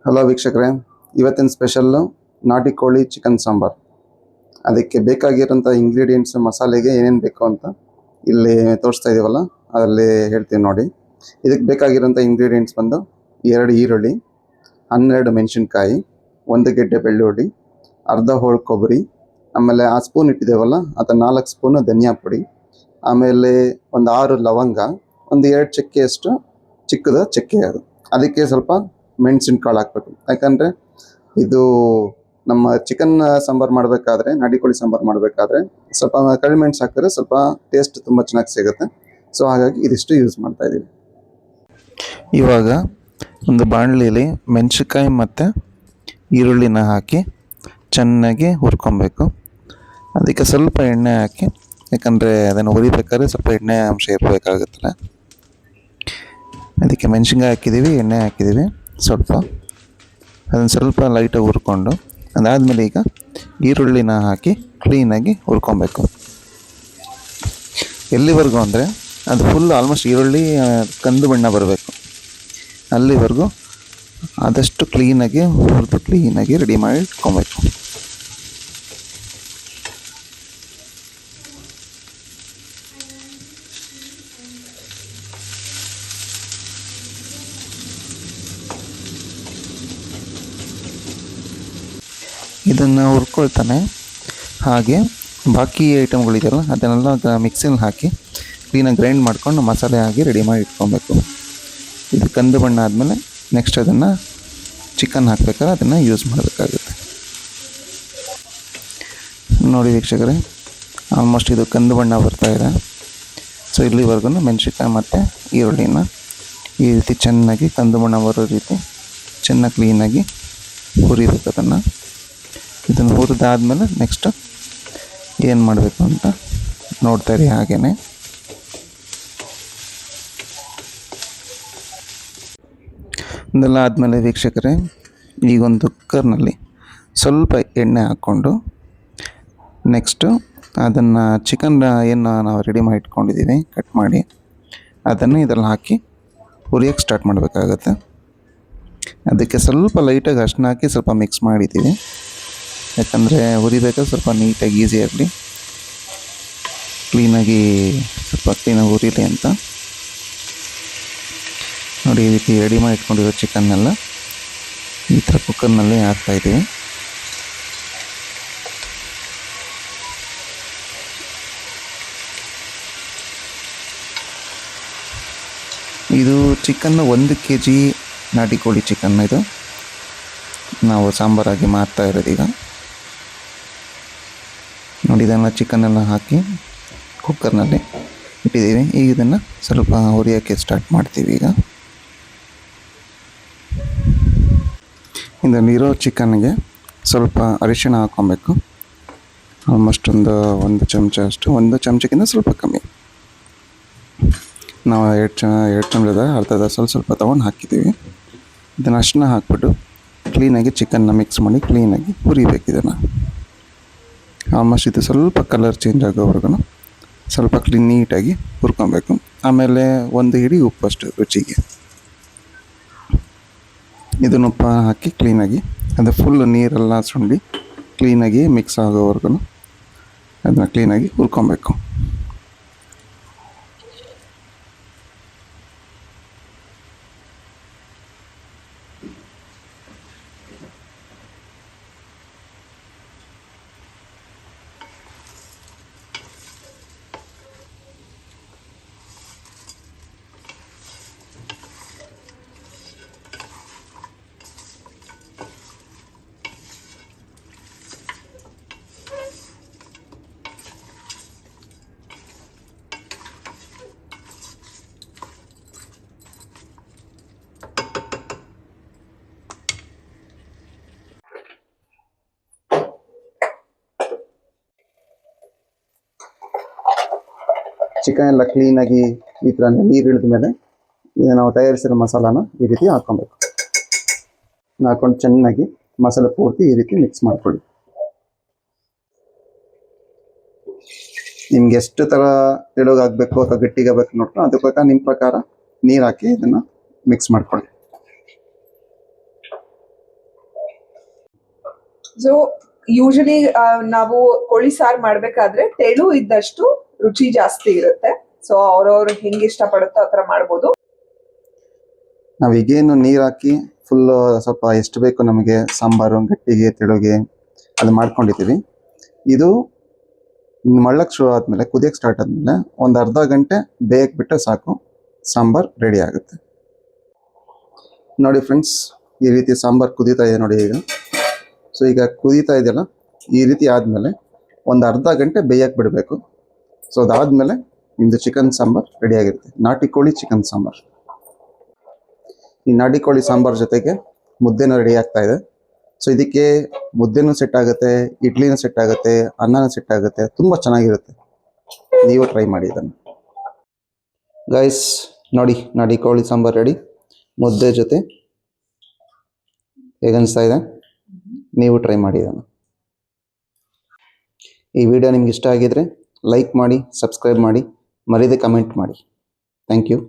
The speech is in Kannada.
ಹಲೋ ವೀಕ್ಷಕರೇ, ಇವತ್ತಿನ ಸ್ಪೆಷಲ್ಲು ನಾಟಿ ಕೋಳಿ ಚಿಕನ್ ಸಾಂಬಾರ್. ಅದಕ್ಕೆ ಬೇಕಾಗಿರೋಂಥ ಇಂಗ್ರೀಡಿಯೆಂಟ್ಸ್ ಮಸಾಲೆಗೆ ಏನೇನು ಬೇಕು ಅಂತ ಇಲ್ಲಿ ತೋರಿಸ್ತಾ ಇದ್ದೀವಲ್ಲ ಅದರಲ್ಲಿ ಹೇಳ್ತೀನಿ ನೋಡಿ. ಇದಕ್ಕೆ ಬೇಕಾಗಿರೋಂಥ ಇಂಗ್ರೀಡಿಯೆಂಟ್ಸ್ ಬಂದು 2 ಈರುಳ್ಳಿ, 12 ಮೆಣಸಿನ್ಕಾಯಿ, 1 ಗೆಡ್ಡೆ ಬೆಳ್ಳುಳ್ಳಿ, ಅರ್ಧ ಹೋಳು ಕೊಬ್ಬರಿ, ಆಮೇಲೆ ಆ ಸ್ಪೂನ್ ಇಟ್ಟಿದ್ದೇವಲ್ಲ ಅದು 4 ಸ್ಪೂನು ಧನಿಯಾ ಪುಡಿ, ಆಮೇಲೆ ಒಂದು 6 ಲವಂಗ, ಒಂದು 2 ಚಕ್ಕೆಯಷ್ಟು ಚಿಕ್ಕದ ಚಕ್ಕೆ. ಅದಕ್ಕೆ ಸ್ವಲ್ಪ ಮೆಣಸಿನ ಕಾಳು ಹಾಕ್ಬೇಕು. ಯಾಕಂದರೆ ಇದು ನಮ್ಮ ಚಿಕನ್ ಸಾಂಬಾರು ಮಾಡಬೇಕಾದ್ರೆ, ನಾಟಿ ಕೋಳಿ ಸಾಂಬಾರು ಮಾಡಬೇಕಾದ್ರೆ ಸ್ವಲ್ಪ ಕರಿಮೆಣಸು ಹಾಕಿದ್ರೆ ಸ್ವಲ್ಪ ಟೇಸ್ಟ್ ತುಂಬ ಚೆನ್ನಾಗಿ ಸಿಗುತ್ತೆ. ಸೊ ಹಾಗಾಗಿ ಇದಿಷ್ಟು ಯೂಸ್ ಮಾಡ್ತಾ ಇದ್ದೀವಿ. ಇವಾಗ ಒಂದು ಬಾಣಲಿಲಿ ಮೆಣಸಿನ್ಕಾಯಿ ಮತ್ತು ಈರುಳ್ಳಿನ ಹಾಕಿ ಚೆನ್ನಾಗಿ ಹುರ್ಕೊಬೇಕು. ಅದಕ್ಕೆ ಸ್ವಲ್ಪ ಎಣ್ಣೆ ಹಾಕಿ, ಯಾಕಂದರೆ ಅದನ್ನು ಹುರಿಬೇಕಾದ್ರೆ ಸ್ವಲ್ಪ ಎಣ್ಣೆ ಅಂಶ ಇರಬೇಕಾಗುತ್ತಲ್ಲ. ಅದಕ್ಕೆ ಮೆಣಸಿನ್ಕಾಯಿ ಹಾಕಿದ್ದೀವಿ, ಎಣ್ಣೆ ಹಾಕಿದ್ದೀವಿ ಸ್ವಲ್ಪ. ಅದನ್ನು ಸ್ವಲ್ಪ ಲೈಟಾಗಿ ಹುರ್ಕೊಂಡು ಅದಾದಮೇಲೆ ಈಗ ಈರುಳ್ಳಿನ ಹಾಕಿ ಕ್ಲೀನಾಗಿ ಹುರ್ಕೊಬೇಕು. ಎಲ್ಲಿವರೆಗೂ ಅಂದರೆ ಅದು ಫುಲ್ ಆಲ್ಮೋಸ್ಟ್ ಈರುಳ್ಳಿ ಕಂದು ಬಣ್ಣ ಬರಬೇಕು, ಅಲ್ಲಿವರೆಗೂ ಆದಷ್ಟು ಕ್ಲೀನಾಗಿ ಹುರಿದು ಕ್ಲೀನಾಗಿ ರೆಡಿ ಮಾಡಿ ಇಟ್ಕೊಬೇಕು. ಇದನ್ನು ಹುರ್ಕೊಳ್ತಾನೆ ಹಾಗೆ ಬಾಕಿ ಐಟಮ್ಗಳಿದೆಯಲ್ಲ ಅದನ್ನೆಲ್ಲ ಮಿಕ್ಸಿನಲ್ಲಿ ಹಾಕಿ ಕ್ಲೀನಾಗಿ ಗ್ರೈಂಡ್ ಮಾಡ್ಕೊಂಡು ಮಸಾಲೆ ಹಾಕಿ ರೆಡಿ ಮಾಡಿ ಇಟ್ಕೊಬೇಕು. ಇದು ಕಂದು ಬಣ್ಣ ಆದಮೇಲೆ ನೆಕ್ಸ್ಟ್ ಅದನ್ನು ಚಿಕನ್ ಹಾಕ್ಬೇಕಾದ್ರೆ ಅದನ್ನು ಯೂಸ್ ಮಾಡಬೇಕಾಗುತ್ತೆ. ನೋಡಿ ವೀಕ್ಷಕರೇ, ಆಲ್ಮೋಸ್ಟ್ ಇದು ಕಂದು ಬಣ್ಣ ಬರ್ತಾಯಿದೆ. ಸೊ ಇಲ್ಲಿವರೆಗೂ ಮೆಣಸಿನ್ಕಾಯಿ ಮತ್ತು ಈರುಳ್ಳಿನ ಈ ರೀತಿ ಚೆನ್ನಾಗಿ ಕಂದು ಬಣ್ಣ ಬರೋ ರೀತಿ ಚೆನ್ನಾಗಿ ಕ್ಲೀನಾಗಿ ಹುರಿಬೇಕು. ಇದನ್ನು ಹುರಿದಾದ್ಮೇಲೆ ನೆಕ್ಸ್ಟ್ ಏನು ಮಾಡಬೇಕು ಅಂತ ನೋಡ್ತಾ ಇರಿ. ಹಾಗೆಯೇ ಇದೆಲ್ಲ ಆದಮೇಲೆ ವೀಕ್ಷಕರೇ, ಈಗೊಂದು ಕುಕ್ಕರ್ನಲ್ಲಿ ಸ್ವಲ್ಪ ಎಣ್ಣೆ ಹಾಕ್ಕೊಂಡು ನೆಕ್ಸ್ಟು ಅದನ್ನು ಚಿಕನ್ ಏನು ನಾವು ರೆಡಿ ಮಾಡಿ ಇಟ್ಕೊಂಡಿದ್ದೀವಿ ಕಟ್ ಮಾಡಿ ಅದನ್ನು ಇದರಲ್ಲಿ ಹಾಕಿ ಹುರಿಯೋಕ್ಕೆ ಸ್ಟಾರ್ಟ್ ಮಾಡಬೇಕಾಗತ್ತೆ. ಅದಕ್ಕೆ ಸ್ವಲ್ಪ ಲೈಟಾಗಿ ಅರಿಶಿನ ಹಾಕಿ ಸ್ವಲ್ಪ ಮಿಕ್ಸ್ ಮಾಡಿದ್ದೀವಿ, ಯಾಕಂದರೆ ಹುರಿಬೇಕಾದ್ರೆ ಸ್ವಲ್ಪ ನೀಟಾಗಿ ಈಸಿ ಆಗಲಿ, ಕ್ಲೀನಾಗಿ ಹುರಿಲಿ ಅಂತ. ನೋಡಿ ಈ ರೀತಿ ರೆಡಿ ಮಾಡಿ ಇಟ್ಕೊಂಡಿರೋ ಚಿಕನ್ನೆಲ್ಲ ಈ ಥರ ಕುಕ್ಕರ್ನಲ್ಲಿ ಹಾಕ್ತಾಯಿದ್ದೀವಿ. ಇದು ಚಿಕನ್ನು 1 kg ನಾಟಿ ಕೋಳಿ ಚಿಕನ್. ಇದು ನಾವು ಸಾಂಬಾರಾಗಿ ಮಾಡ್ತಾ ಇರೋದು. ಈಗ ನೋಡಿ ಇದನ್ನು ಚಿಕನ್ನೆಲ್ಲ ಹಾಕಿ ಕುಕ್ಕರ್ನಲ್ಲಿ ಇಟ್ಟಿದ್ದೀವಿ. ಈಗ ಇದನ್ನು ಸ್ವಲ್ಪ ಹುರಿಯೋಕ್ಕೆ ಸ್ಟಾರ್ಟ್ ಮಾಡ್ತೀವಿ. ಈಗ ಇದರಲ್ಲಿರೋ ಚಿಕನ್ಗೆ ಸ್ವಲ್ಪ ಅರಿಶಿಣ ಹಾಕ್ಕೊಬೇಕು. ಆಲ್ಮೋಸ್ಟ್ ಒಂದು ಚಮಚ ಅಷ್ಟು, 1 ಚಮಚಕ್ಕಿಂತ ಸ್ವಲ್ಪ ಕಮ್ಮಿ. ನಾವು 2 ಚಮಚದ ಅರ್ಧದ ಸ್ವಲ್ಪ ತೊಗೊಂಡು ಹಾಕಿದ್ದೀವಿ. ಇದನ್ನು ಅರಿಶಿಣ ಹಾಕ್ಬಿಟ್ಟು ಕ್ಲೀನಾಗಿ ಚಿಕನ್ನ ಮಿಕ್ಸ್ ಮಾಡಿ ಕ್ಲೀನಾಗಿ ಹುರಿಬೇಕು. ಇದನ್ನು ಆಲ್ಮೋಸ್ಟ್ ಇದು ಸ್ವಲ್ಪ ಕಲರ್ ಚೇಂಜ್ ಆಗೋವರೆಗೂ ಸ್ವಲ್ಪ ನೀಟಾಗಿ ಹುರ್ಕೊಬೇಕು. ಆಮೇಲೆ 1 ಹಿಡಿ ಉಪ್ಪಷ್ಟು ರುಚಿಗೆ ಇದನ್ನು ಉಪ್ಪು ಹಾಕಿ ಕ್ಲೀನಾಗಿ ಅದು ಫುಲ್ ನೀರೆಲ್ಲ ಸುಂಡಿ ಕ್ಲೀನಾಗಿ ಮಿಕ್ಸ್ ಆಗೋವರೆಗೂ ಅದನ್ನು ಕ್ಲೀನಾಗಿ ಹುರ್ಕೊಬೇಕು. ಚಿಕನ್ ಎಲ್ಲ ಕ್ಲೀನಾಗಿ ಈ ಥರ ನೀರು ಇಳಿದ ಮೇಲೆ ಈಗ ನಾವು ತಯಾರಿಸಿರೋ ಮಸಾಲಾನ ಈ ರೀತಿ ಹಾಕ್ಕೊಬೇಕು. ಹಾಕ್ಕೊಂಡು ಚೆನ್ನಾಗಿ ಮಸಾಲೆ ಪೂರ್ತಿ ಈ ರೀತಿ ಮಿಕ್ಸ್ ಮಾಡ್ಕೊಳ್ಳಿ. ನಿಮ್ಗೆ ಎಷ್ಟು ಥರ ತೆಳುಗಾಗಬೇಕು ಅಥವಾ ಗಟ್ಟಿಗಾಗಬೇಕು ನೋಡ್ಕೊಂಡು ಅದ್ರ ಪ್ರಕಾರ ನಿಮ್ಮ ಪ್ರಕಾರ ನೀರು ಹಾಕಿ ಇದನ್ನು ಮಿಕ್ಸ್ ಮಾಡ್ಕೊಳ್ಳಿ. ಸೊ ಯೂಶಲಿ ನಾವು ಕೋಳಿ ಸಾರು ಮಾಡ್ಬೇಕಾದ್ರೆ ತೆಳು ಇದ್ದಷ್ಟು ರುಚಿ ಜಾಸ್ತಿ ಇರುತ್ತೆ. ಸೊ ಅವ್ರವ್ರು ಹೆಂಗ್ ಇಷ್ಟಪಡುತ್ತೋ ಆ ಥರ ಮಾಡ್ಬೋದು. ನಾವು ಈಗೇನು ನೀರು ಹಾಕಿ ಫುಲ್ಲು ಸ್ವಲ್ಪ ಎಷ್ಟು ಬೇಕು ನಮಗೆ ಸಾಂಬಾರು ಗಟ್ಟಿಗೆ ತೆಳುಗೆ ಅದು ಮಾಡ್ಕೊಂಡಿದ್ದೀವಿ. ಇದು ಮಳ್ಳಕ್ಕೆ ಶುರು ಆದಮೇಲೆ ಕುದಿಯೋಕ್ಕೆ ಸ್ಟಾರ್ಟ್ ಆದಮೇಲೆ ಒಂದು ಅರ್ಧ ಗಂಟೆ ಬೇಯಕ್ಕೆ ಬಿಟ್ಟರೆ ಸಾಕು, ಸಾಂಬಾರು ರೆಡಿ ಆಗುತ್ತೆ. ನೋಡಿ ಫ್ರೆಂಡ್ಸ್, ಈ ರೀತಿ ಸಾಂಬಾರು ಕುದೀತಾ ಇದೆ ನೋಡಿ ಈಗ. ಸೊ ಈಗ ಕುದೀತಾ ಇದೆಯಲ್ಲ, ಈ ರೀತಿ ಆದಮೇಲೆ ಒಂದು ಅರ್ಧ ಗಂಟೆ ಬೇಯಕ್ಕೆ ಬಿಡಬೇಕು. ಸೊ ಅದಾದಮೇಲೆ ನಿಮ್ಮದು ಚಿಕನ್ ಸಾಂಬಾರು ರೆಡಿಯಾಗಿರುತ್ತೆ. ನಾಟಿ ಕೋಳಿ ಚಿಕನ್ ಸಾಂಬಾರು. ಈ ನಾಟಿ ಕೋಳಿ ಸಾಂಬಾರು ಜೊತೆಗೆ ಮುದ್ದೆನೂ ರೆಡಿ ಆಗ್ತಾ ಇದೆ. ಸೊ ಇದಕ್ಕೆ ಮುದ್ದೆನೂ ಸೆಟ್ ಆಗುತ್ತೆ, ಇಡ್ಲಿನೂ ಸೆಟ್ ಆಗುತ್ತೆ, ಅನ್ನನೂ ಸೆಟ್ ಆಗುತ್ತೆ. ತುಂಬ ಚೆನ್ನಾಗಿರುತ್ತೆ. ನೀವು ಟ್ರೈ ಮಾಡಿ ಇದನ್ನು. ಗೈಸ್ ನೋಡಿ, ನಾಟಿ ಕೋಳಿ ಸಾಂಬಾರು ರೆಡಿ. ಮುದ್ದೆ ಜೊತೆ ಹೇಗನ್ನಿಸ್ತಾ ಇದೆ? ನೀವು ಟ್ರೈ ಮಾಡಿ ಇದನ್ನು. ಈ ವಿಡಿಯೋ ನಿಮ್ಗೆ ಇಷ್ಟ ಆಗಿದ್ರೆ ಲೈಕ್ ಮಾಡಿ, ಸಬ್ಸ್ಕ್ರೈಬ್ ಮಾಡಿ, ಮರೀದೆ ಕಮೆಂಟ್ ಮಾಡಿ. Thank you.